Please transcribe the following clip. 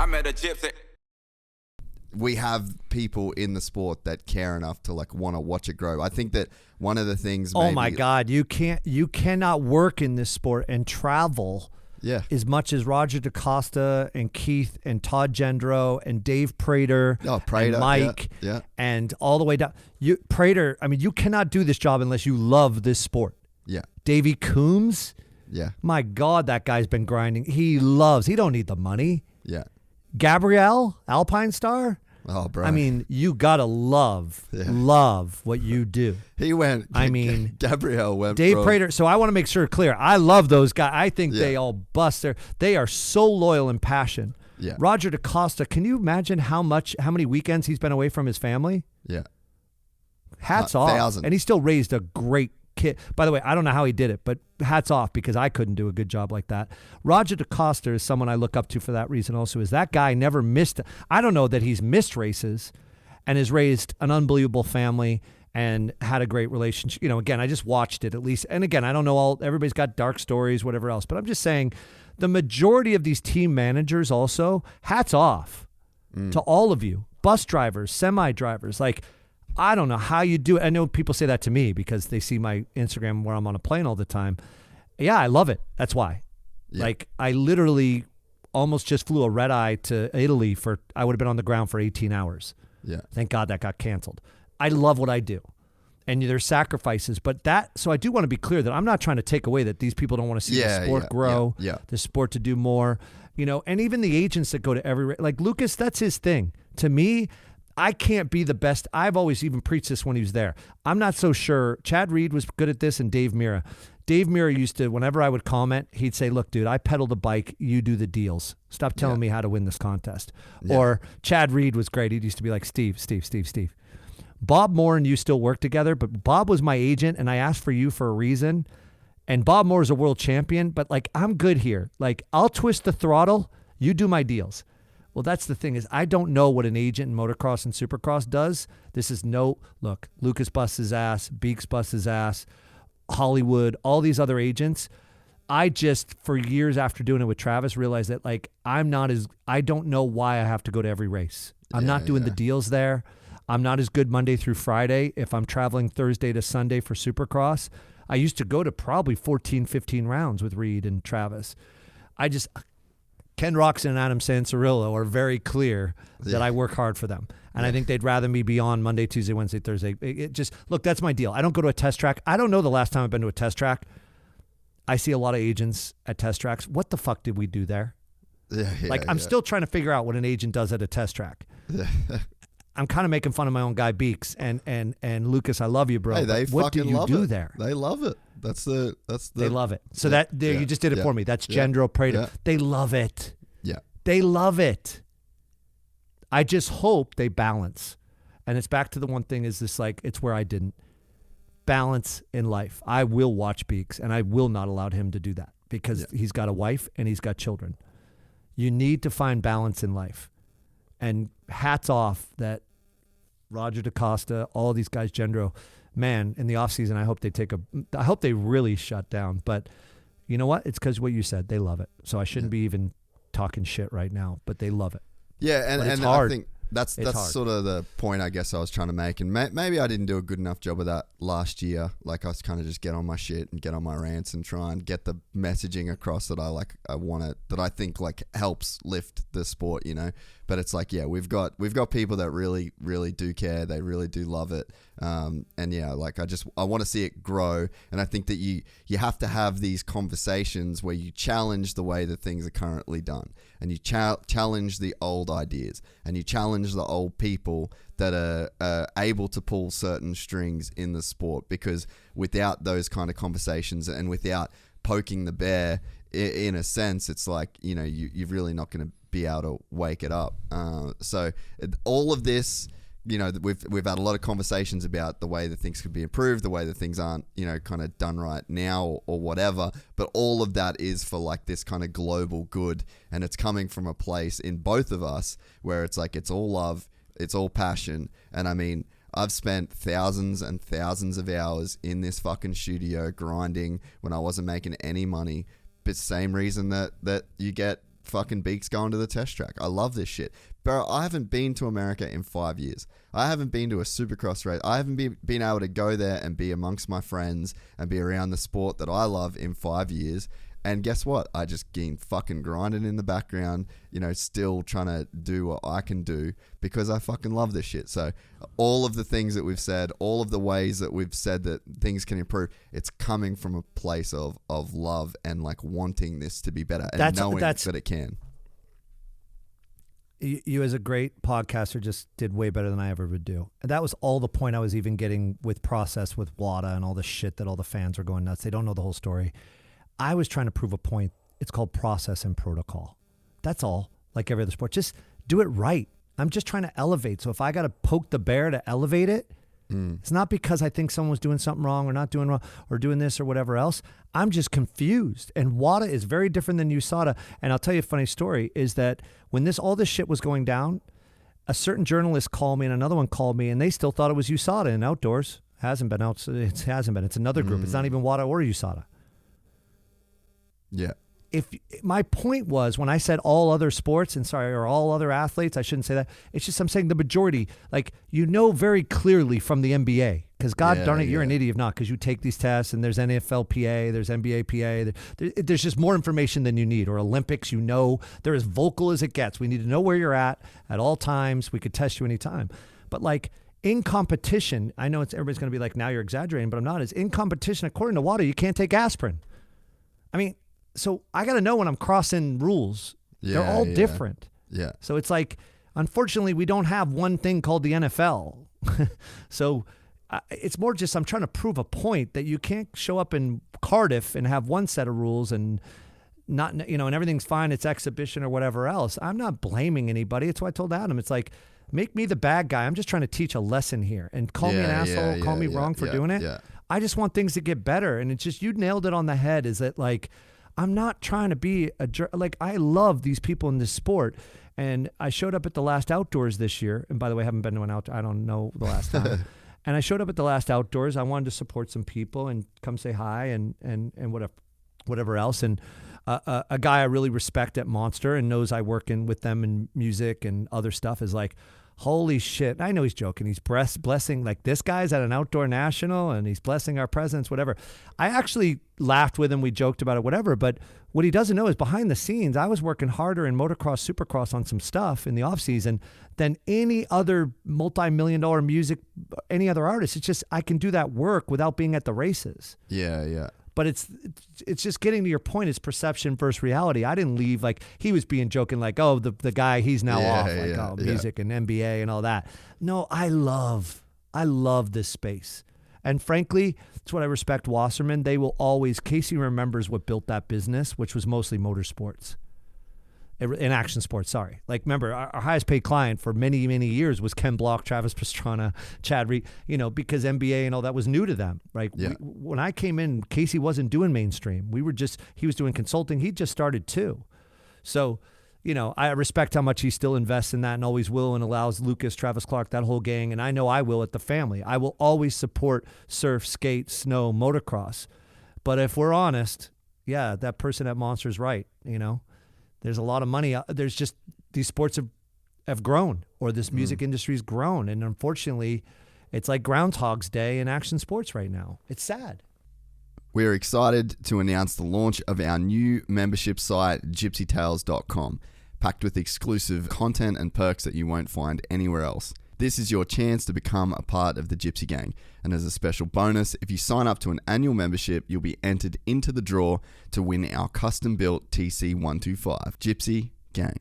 I met a gypsy. We have people in the sport that care enough to like want to watch it grow. I think that one of the things. Oh my God, you cannot work in this sport and travel. Yeah. As much as Roger DaCosta and Keith and Todd Gendro and Dave Prater, Prater and Mike, yeah. and all the way down. Prater, I mean, you cannot do this job unless you love this sport. Yeah. Davey Coombs. Yeah. My God, that guy's been grinding. He don't need the money. Yeah. Gabrielle, Alpine Star. Oh, bro. I mean, you gotta love what you do. He went. I mean, Gabrielle went. Dave Prater. So I want to make sure clear. I love those guys. I think they all bust they are so loyal and passionate. Yeah. Roger DaCosta. Can you imagine how many weekends he's been away from his family? Yeah. Hats off. 1,000. And he still raised a great kid. By the way, I don't know how he did it, but hats off because I couldn't do a good job like that. Roger DaCosta is someone I look up to for that reason also. Is that guy never missed. I don't know that he's missed races and has raised an unbelievable family and had a great relationship. You know, again, I just watched it at least. And again, I don't know everybody's got dark stories, whatever else, but I'm just saying the majority of these team managers also, hats off to all of you, bus drivers, semi drivers, like, I don't know how you do it. I know people say that to me because they see my Instagram where I'm on a plane all the time. Yeah, I love it. That's why. Yeah. Like, I literally almost just flew a red eye to Italy I would have been on the ground for 18 hours. Yeah. Thank God that got canceled. I love what I do. And there's sacrifices, so I do want to be clear that I'm not trying to take away that these people don't want to see the sport grow, the sport to do more, you know, and even the agents that go to every, like Lucas, that's his thing. To me, I can't be the best. I've always even preached this when he was there. I'm not so sure. Chad Reed was good at this and Dave Mira. Dave Mira used to, whenever I would comment, he'd say, look, dude, I pedal the bike. You do the deals. Stop telling me how to win this contest. Yeah. Or Chad Reed was great. He used to be like, Steve. Bob Moore and you still work together, but Bob was my agent and I asked for you for a reason. And Bob Moore is a world champion, but like, I'm good here. Like, I'll twist the throttle. You do my deals. Well, that's the thing is I don't know what an agent in motocross and supercross does. This is look, Lucas busts his ass, Beeks busts his ass, Hollywood, all these other agents. I just, for years after doing it with Travis, realized that like, I don't know why I have to go to every race. I'm not doing the deals there. I'm not as good Monday through Friday. If I'm traveling Thursday to Sunday for supercross, I used to go to probably 14, 15 rounds with Reed and Travis. Ken Roxon and Adam Sansarillo are very clear that I work hard for them. And I think they'd rather me be on Monday, Tuesday, Wednesday, Thursday. Look, that's my deal. I don't go to a test track. I don't know the last time I've been to a test track. I see a lot of agents at test tracks. What the fuck did we do there? I'm still trying to figure out what an agent does at a test track. I'm kind of making fun of my own guy Beeks and Lucas. I love you, bro. Hey, what do you do there? They love it. They love it. So you just did it for me. That's Gendro Prater. Yeah. They love it. Yeah. They love it. I just hope they balance. And it's back to the one thing is this, like, it's where I didn't balance in life. I will watch Beeks and I will not allow him to do that because he's got a wife and he's got children. You need to find balance in life. And hats off that Roger DaCosta, all these guys, Gendro, man, in the offseason, I hope they really shut down. But you know what? It's because what you said, they love it. So I shouldn't be even talking shit right now, but they love it. Yeah, and I think that's hard. sort of the point I guess I was trying to make. And maybe I didn't do a good enough job of that last year. Like I was kind of just get on my shit and get on my rants and try and get the messaging across that that I think like helps lift the sport, you know. But it's like, we've got people that really, really do care. They really do love it. And like I want to see it grow. And I think that you have to have these conversations where you challenge the way that things are currently done, and you challenge the old ideas, and you challenge the old people that are able to pull certain strings in the sport. Because without those kind of conversations and without poking the bear, in a sense, it's like, you know, you're really not going to be able to wake it up. So all of this, you know, we've had a lot of conversations about the way that things could be improved, the way that things aren't, you know, kind of done right now or whatever. But all of that is for like this kind of global good, and it's coming from a place in both of us where it's like it's all love, it's all passion. And I mean, I've spent thousands and thousands of hours in this fucking studio grinding when I wasn't making any money. But same reason that you get fucking beaks going to the test track. I love this shit. Bro, I haven't been to America in 5 years. I haven't been to a supercross race. I haven't been able to go there and be amongst my friends and be around the sport that I love in 5 years. And guess what? I just been fucking grinding in the background, still trying to do what I can do because I fucking love this shit. So all of the things that we've said, all of the ways that we've said that things can improve, it's coming from a place of love and like wanting this to be better and knowing that it can. You as a great podcaster just did way better than I ever would do. And that was all the point I was even getting with process with WADA and all the shit that all the fans are going nuts. They don't know the whole story. I was trying to prove a point. It's called process and protocol. That's all. Like every other sport, just do it right. I'm just trying to elevate. So if I got to poke the bear to elevate it, it's not because I think someone was doing something wrong or not doing wrong or doing this or whatever else. I'm just confused. And WADA is very different than USADA. And I'll tell you a funny story is that when all this shit was going down, a certain journalist called me and another one called me and they still thought it was USADA in outdoors. It hasn't been. It's another group. It's not even WADA or USADA. Yeah. If my point was when I said all other sports or all other athletes, I shouldn't say that. It's just I'm saying the majority, like very clearly from the NBA, because God darn it, you're an idiot if not, because you take these tests and there's NFLPA, there's NBAPA, there's just more information than you need. Or Olympics, they're as vocal as it gets. We need to know where you're at all times. We could test you anytime, but like in competition, I know everybody's going to be like, now you're exaggerating, but I'm not. Is in competition according to WADA, you can't take aspirin. I mean. So I got to know when I'm crossing rules. They're all different. Yeah. So it's like, unfortunately, we don't have one thing called the NFL. So it's more just I'm trying to prove a point that you can't show up in Cardiff and have one set of rules and not, and everything's fine. It's exhibition or whatever else. I'm not blaming anybody. It's why I told Adam, it's like, make me the bad guy. I'm just trying to teach a lesson here and call me an asshole, call me wrong for doing it. Yeah. I just want things to get better. And it's just, you nailed it on the head. Is that like, I'm not trying to be a jerk. Like, I love these people in this sport. And I showed up at the last outdoors this year. And by the way, I haven't been to an outdoor. I don't know the last time. And I showed up at the last outdoors. I wanted to support some people and come say hi and whatever else. And a guy I really respect at Monster and knows I work with them in music and other stuff is like, holy shit. I know he's joking. He's blessing, like, this guy's at an outdoor national and he's blessing our presidents, whatever. I actually laughed with him. We joked about it, whatever. But what he doesn't know is behind the scenes, I was working harder in motocross, supercross on some stuff in the off season than any other multi-million-dollar music, any other artist. It's just, I can do that work without being at the races. Yeah, yeah. But it's just getting to your point. It's perception versus reality. I didn't leave like he was being joking like, oh, the guy, he's now off like music and NBA and all that. No, I love this space. And frankly, it's what I respect Wasserman. They will always, Casey remembers what built that business, which was mostly motorsports. In action sports, sorry. Like, remember, our highest paid client for many, many years was Ken Block, Travis Pastrana, Chad Reed, because NBA and all that was new to them. Right? Yeah. When I came in, Casey wasn't doing mainstream. He was doing consulting. He just started too. So, I respect how much he still invests in that and always will and allows Lucas, Travis Clark, that whole gang. And I know I will at the family. I will always support surf, skate, snow, motocross. But if we're honest, that person at Monster's right, There's a lot of money. There's just these sports have grown, or this music industry's grown. And unfortunately, it's like Groundhog's Day in action sports right now. It's sad. We're excited to announce the launch of our new membership site, gypsytales.com, packed with exclusive content and perks that you won't find anywhere else. This is your chance to become a part of the Gypsy Gang. And as a special bonus, if you sign up to an annual membership, you'll be entered into the draw to win our custom-built TC125. Gypsy Gang.